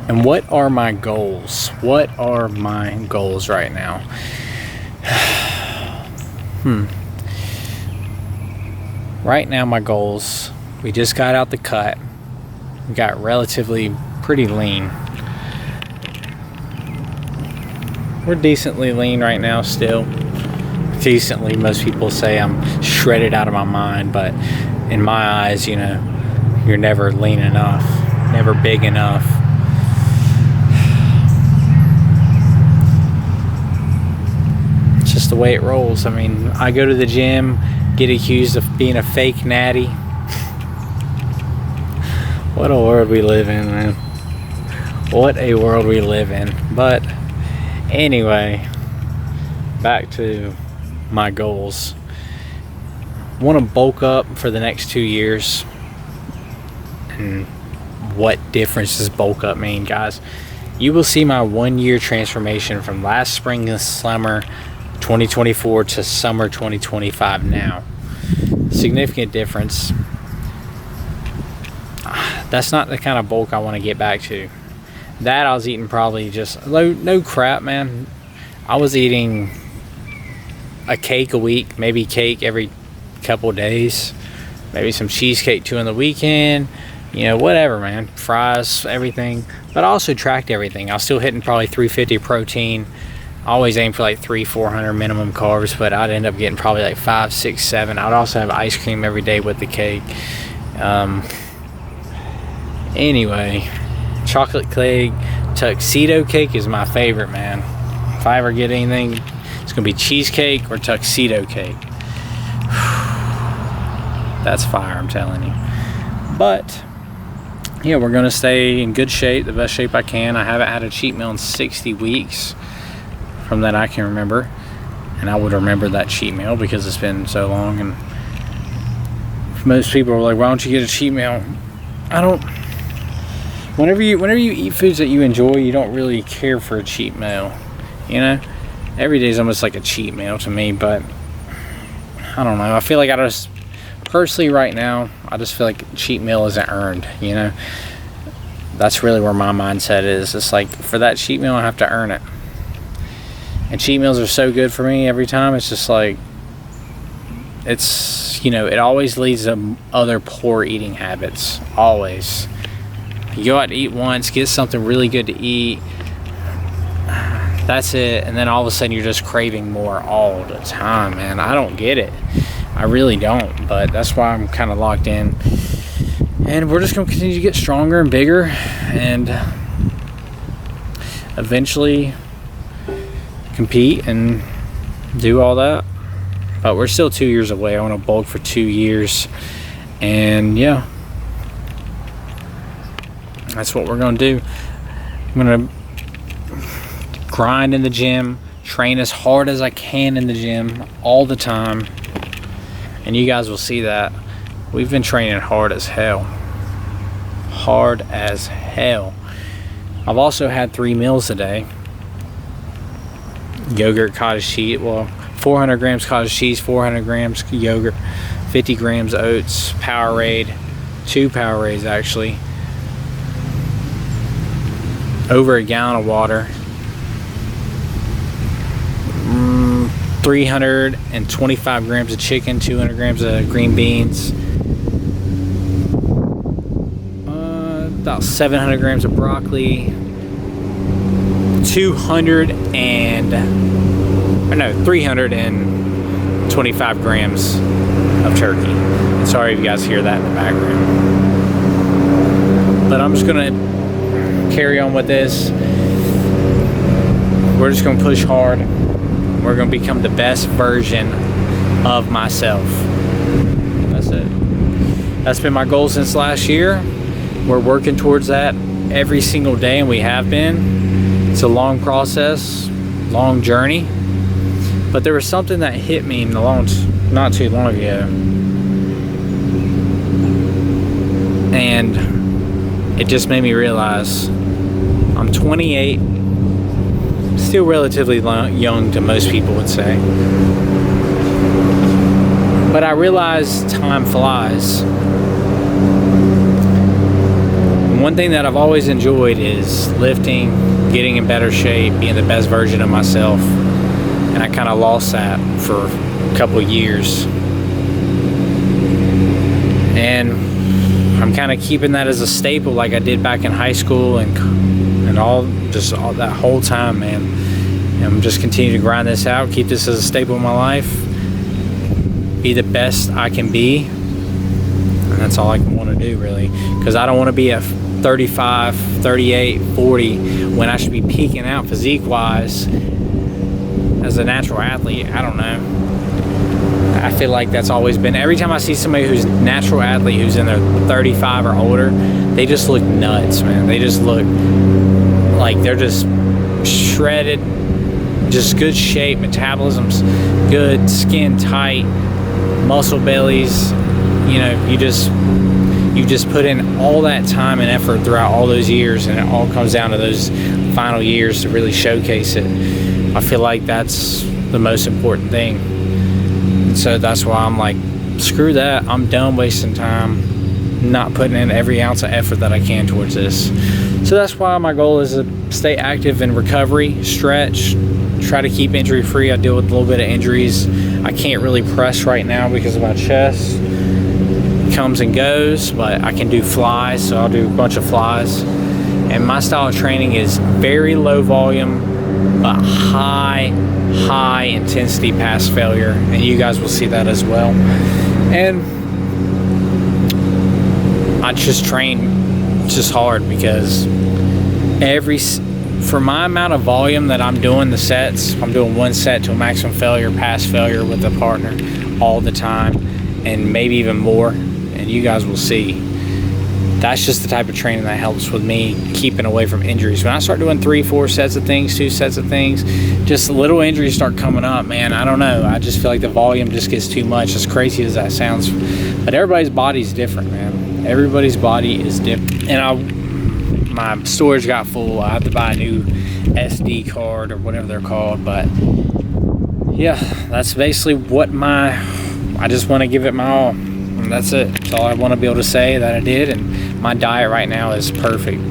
And what are my goals? What are my goals right now? Right now, my goals, we just got out the cut. We got relatively pretty lean. We're decently lean right now still. Decently, most people say I'm shredded out of my mind, but in my eyes, you know, you're never lean enough, never big enough. It's just the way it rolls. I mean, I go to the gym, get accused of being a fake natty. What a world we live in, man. What a world we live in. But anyway, back to my goals. I want to bulk up for the next 2 years. And what difference does bulk up mean, guys? You will see my 1 year transformation from last spring and summer 2024 to summer 2025 now. Significant difference. That's not the kind of bulk I want to get back to. That I was eating probably just no crap, man. I was eating a cake a week, maybe cake every couple days, maybe some cheesecake too on the weekend, you know, whatever, man. Fries, everything. But I also tracked everything. I was still hitting probably 350 protein. I always aim for like 300-400 minimum carbs, but I'd end up getting probably like 5, 6, 7. I'd also have ice cream every day with the cake. Anyway, chocolate cake, tuxedo cake is my favorite, man. If I ever get anything, it's gonna be cheesecake or tuxedo cake. That's fire, I'm telling you. But yeah, we're gonna stay in good shape, the best shape I can. I haven't had a cheat meal in 60 weeks from that I can remember, and I would remember that cheat meal because it's been so long. And most people are like, why don't you get a cheat meal? I don't. Whenever you eat foods that you enjoy, you don't really care for a cheat meal. You know, every day is almost like a cheat meal to me. But I don't know. I feel like I just personally right now, I just feel like cheat meal isn't earned. You know, that's really where my mindset is. It's like for that cheat meal, I have to earn it. And cheat meals are so good for me every time. It's just like, it's, you know, it always leads to other poor eating habits. Always. You go out to eat once, get something really good to eat. That's it. And then all of a sudden you're just craving more all the time, man. I don't get it. I really don't. But that's why I'm kind of locked in. And we're just going to continue to get stronger and bigger. And eventually compete and do all that. But we're still 2 years away. I want to bulk for 2 years. And yeah, that's what we're going to do. I'm going to grind in the gym, train as hard as I can in the gym all the time. And you guys will see that. We've been training hard as hell. Hard as hell. I've also had 3 meals a day. Yogurt, cottage cheese, well, 400 grams cottage cheese, 400 grams yogurt, 50 grams oats, Powerade, 2 Powerades actually, over a gallon of water, 325 grams of chicken, 200 grams of green beans, about 700 grams of broccoli, 325 grams of turkey. Sorry if you guys hear that in the background. But I'm just gonna carry on with this. We're just gonna push hard. We're gonna become the best version of myself. That's it. That's been my goal since last year. We're working towards that every single day, and we have been. It's a long process, long journey. But there was something that hit me not too long ago. And it just made me realize I'm 28, still relatively young to most people would say. But I realize time flies. one thing that I've always enjoyed is lifting, getting in better shape, being the best version of myself. And I kind of lost that for a couple of years. And I'm kind of keeping that as a staple like I did back in high school and all that whole time, man. And I'm just continuing to grind this out, keep this as a staple in my life, be the best I can be. And that's all I want to do, really, because I don't want to be at 35, 38, 40 when I should be peaking out physique-wise as a natural athlete. I don't know. I feel like that's always been, every time I see somebody who's natural athlete who's in their 35 or older, they just look nuts, man. They just look like they're just shredded, just good shape, metabolism's good, skin tight, muscle bellies. You know, you just put in all that time and effort throughout all those years, and it all comes down to those final years to really showcase it. I feel like that's the most important thing. So that's why I'm like, screw that. I'm done wasting time, not putting in every ounce of effort that I can towards this. So that's why my goal is to stay active in recovery, stretch, try to keep injury free. I deal with a little bit of injuries. I can't really press right now because of my chest. It comes and goes, but I can do flies, so I'll do a bunch of flies. And my style of training is very low volume, but high intensity pass failure, and you guys will see that as well. And I just train just hard because for my amount of volume that I'm doing the sets, I'm doing one set to a maximum failure, pass failure with a partner all the time, and maybe even more, and you guys will see. That's just the type of training that helps with me keeping away from injuries. When I start doing 3, 4 sets of things, 2 sets of things, just little injuries start coming up, man. I don't know. I just feel like the volume just gets too much, as crazy as that sounds. But everybody's body's different, man. Everybody's body is different. And my storage got full. I had to buy a new SD card or whatever they're called. But yeah, that's basically what I just want to give it my all. And that's it. That's all I want to be able to say that I did. And my diet right now is perfect.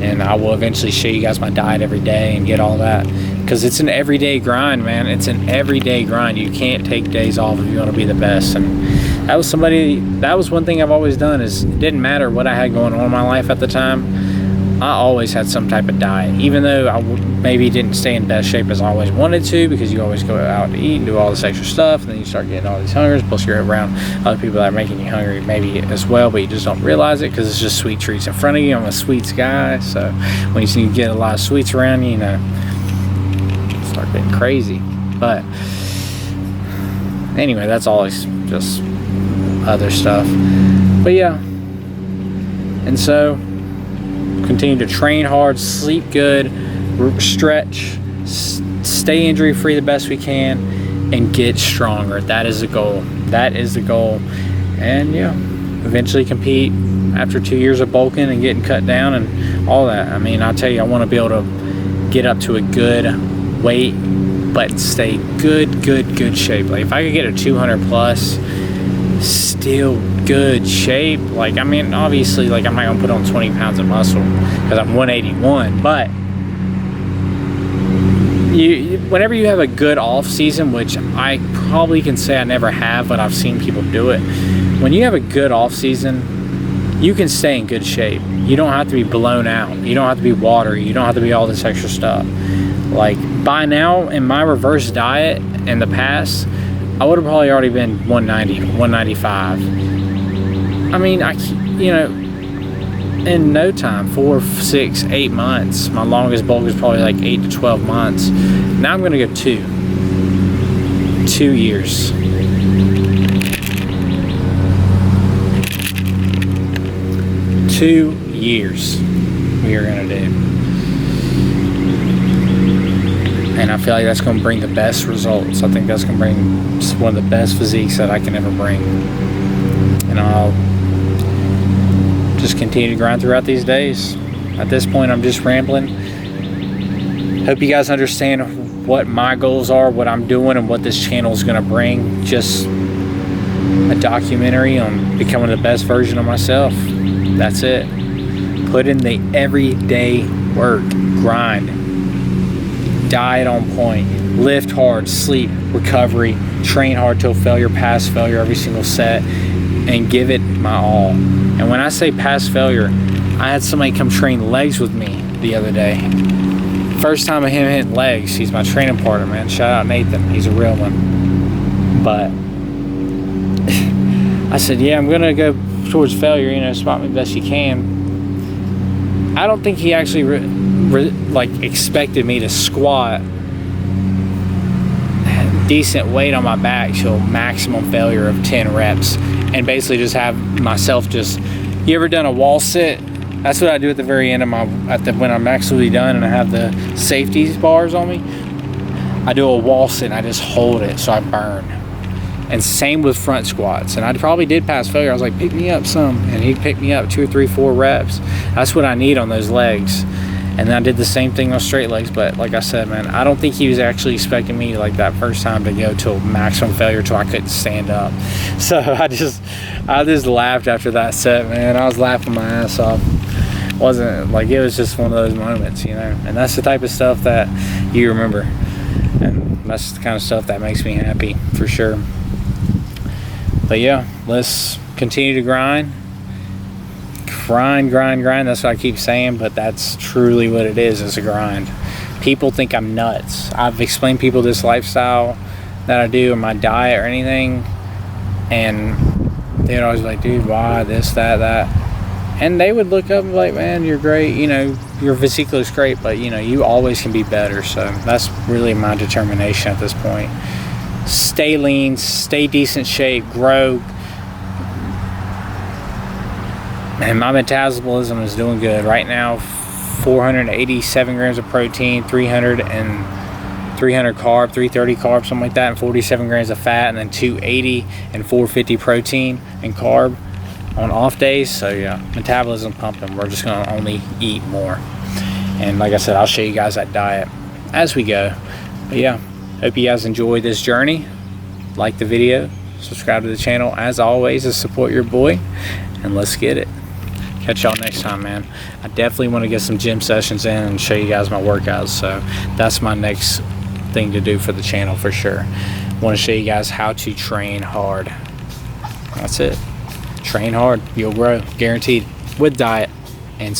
And I will eventually show you guys my diet every day and get all that. Because it's an everyday grind, man. It's an everyday grind. You can't take days off if you want to be the best. And that was one thing I've always done, is it didn't matter what I had going on in my life at the time. I always had some type of diet, even though I maybe didn't stay in best shape as I always wanted to, because you always go out to eat and do all this extra stuff, and then you start getting all these hungers, plus you're around other people that are making you hungry maybe as well, but you just don't realize it because it's just sweet treats in front of you. I'm a sweets guy, so when you get a lot of sweets around you, you know, start getting crazy. But anyway, that's always just other stuff. But yeah, and so continue to train hard, sleep good, stretch, stay injury free the best we can, and get stronger. That is the goal. That is the goal. And yeah, eventually compete after 2 years of bulking and getting cut down and all that. I mean, I'll tell you, I want to be able to get up to a good weight, but stay good shape. Like if I could get a 200 plus, still good shape. Like, I mean, obviously, like, I'm not gonna put on 20 pounds of muscle because I'm 181, but whenever you have a good off season, which I probably can say I never have, but I've seen people do it. When you have a good off season, you can stay in good shape. You don't have to be blown out. You don't have to be watery. You don't have to be all this extra stuff. Like, by now, in my reverse diet in the past, I would have probably already been 190, 195. I mean, in no time, 4, 6, 8 months. My longest bulk is probably like 8 to 12 months. Now I'm going to go 2 years. 2 years we are going to do. And I feel like that's going to bring the best results. I think that's going to bring one of the best physiques that I can ever bring. And I'll just continue to grind throughout these days. At this point, I'm just rambling. Hope you guys understand what my goals are, what I'm doing, and what this channel is going to bring. Just a documentary on becoming the best version of myself. That's it. Put in the everyday work, grind, diet on point, lift hard, sleep, recovery, train hard till failure, pass failure every single set, and give it my all. And when I say pass failure, I had somebody come train legs with me the other day. First time of him hitting legs. He's my training partner, man. Shout out Nathan. He's a real one. But I said, yeah, I'm gonna go towards failure, you know, spot me best you can. I don't think he actually like expected me to squat decent weight on my back till maximum failure of 10 reps, and basically just have myself just, you ever done a wall sit? That's what I do at the very end of my, when I'm actually done and I have the safety bars on me. I do a wall sit and I just hold it so I burn. And same with front squats. And I probably did pass failure. I was like, pick me up some. And he'd pick me up 2 or 3, 4 reps. That's what I need on those legs. And then I did the same thing on straight legs. But like I said, man, I don't think he was actually expecting me like that first time to go to maximum failure till I couldn't stand up. So I just laughed after that set, man. I was laughing my ass off. Wasn't like, it was just one of those moments, you know. And that's the type of stuff that you remember. And that's the kind of stuff that makes me happy, for sure. But yeah, let's continue to grind. Grind. That's what I keep saying, but that's truly what it is. It's a grind. People think I'm nuts. I've explained to people this lifestyle that I do, and my diet or anything, and they'd always be like, dude, why this, that? And they would look up and be like, man, you're great, you know, your physique looks great, but you know, you always can be better. So that's really my determination at this point. Stay lean, stay decent shape, grow. And my metabolism is doing good right now. 487 grams of protein, 300 carb, 330 carb, something like that, and 47 grams of fat, and then 280 and 450 protein and carb on off days. So yeah, metabolism pumping. We're just gonna only eat more. And like I said, I'll show you guys that diet as we go. But yeah, hope you guys enjoyed this journey. Like the video, subscribe to the channel as always to support your boy, and let's get it. Catch y'all next time, man. I definitely want to get some gym sessions in and show you guys my workouts. So that's my next thing to do for the channel for sure. I want to show you guys how to train hard. That's it. Train hard, you'll grow, guaranteed, with diet and